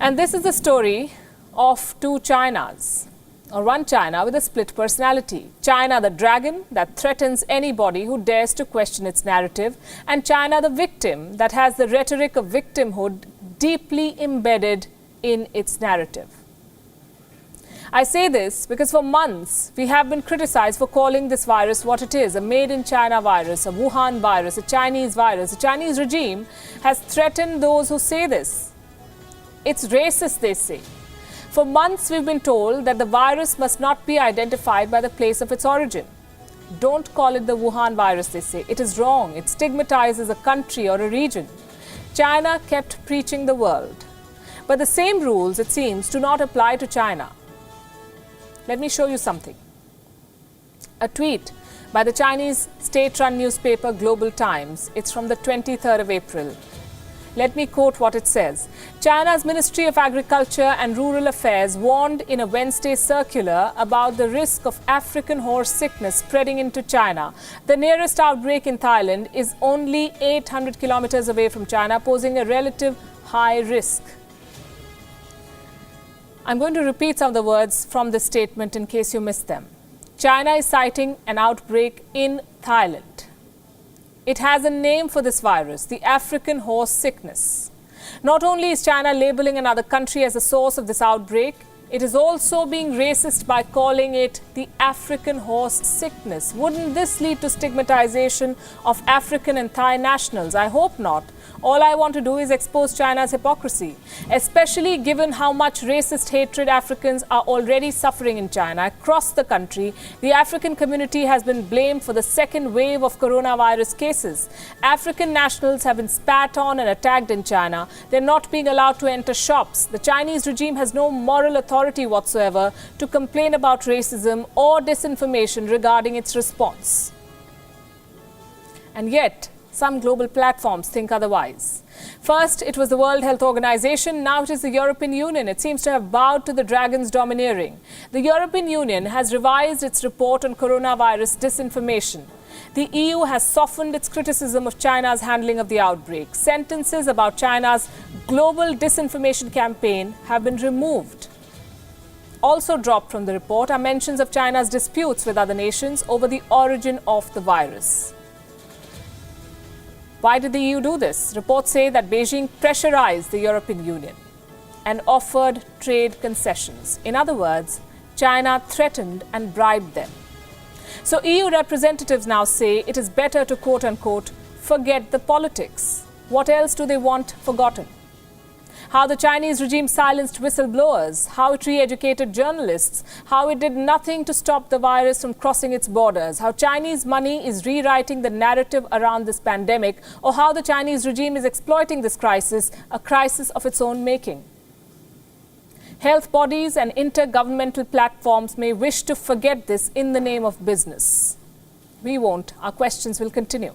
And this is the story of two Chinas, or one China with a split personality. China the dragon that threatens anybody who dares to question its narrative, and China the victim that has the rhetoric of victimhood deeply embedded in its narrative. I say this because for months we have been criticized for calling this virus what it is, a made-in-China virus, a Wuhan virus, a Chinese virus. The Chinese regime has threatened those who say this. It's racist, they say. For months we've been told that the virus must not be identified by the place of its origin. Don't call it the Wuhan virus, they say. It is wrong. It stigmatizes a country or a region. China kept preaching the world. But the same rules, it seems, do not apply to China. Let me show you something. A tweet by the Chinese state-run newspaper Global Times. It's from the 23rd of April. Let me quote what it says. China's Ministry of Agriculture and Rural Affairs warned in a Wednesday circular about the risk of African horse sickness spreading into China. The nearest outbreak in Thailand is only 800 kilometers away from China, posing a relative high risk. I'm going to repeat some of the words from this statement in case you missed them. China is citing an outbreak in Thailand. It has a name for this virus, the African horse sickness. Not only is China labeling another country as the source of this outbreak, it is also being racist by calling it the African horse sickness. Wouldn't this lead to stigmatization of African and Thai nationals? I hope not. All I want to do is expose China's hypocrisy, especially given how much racist hatred Africans are already suffering in China. Across the country, the African community has been blamed for the second wave of coronavirus cases. African nationals have been spat on and attacked in China. They're not being allowed to enter shops. The Chinese regime has no moral authority whatsoever to complain about racism or disinformation regarding its response. And yet, some global platforms think otherwise. First, it was the World Health Organization. Now it is the European Union. It seems to have bowed to the dragon's domineering. The European Union has revised its report on coronavirus disinformation. The EU has softened its criticism of China's handling of the outbreak. Sentences about China's global disinformation campaign have been removed. Also dropped from the report are mentions of China's disputes with other nations over the origin of the virus. Why did the EU do this? Reports say that Beijing pressurized the European Union and offered trade concessions. In other words, China threatened and bribed them. So EU representatives now say it is better to quote-unquote forget the politics. What else do they want forgotten? How the Chinese regime silenced whistleblowers, how it re-educated journalists, how it did nothing to stop the virus from crossing its borders, how Chinese money is rewriting the narrative around this pandemic, or how the Chinese regime is exploiting this crisis, a crisis of its own making. Health bodies and intergovernmental platforms may wish to forget this in the name of business. We won't. Our questions will continue.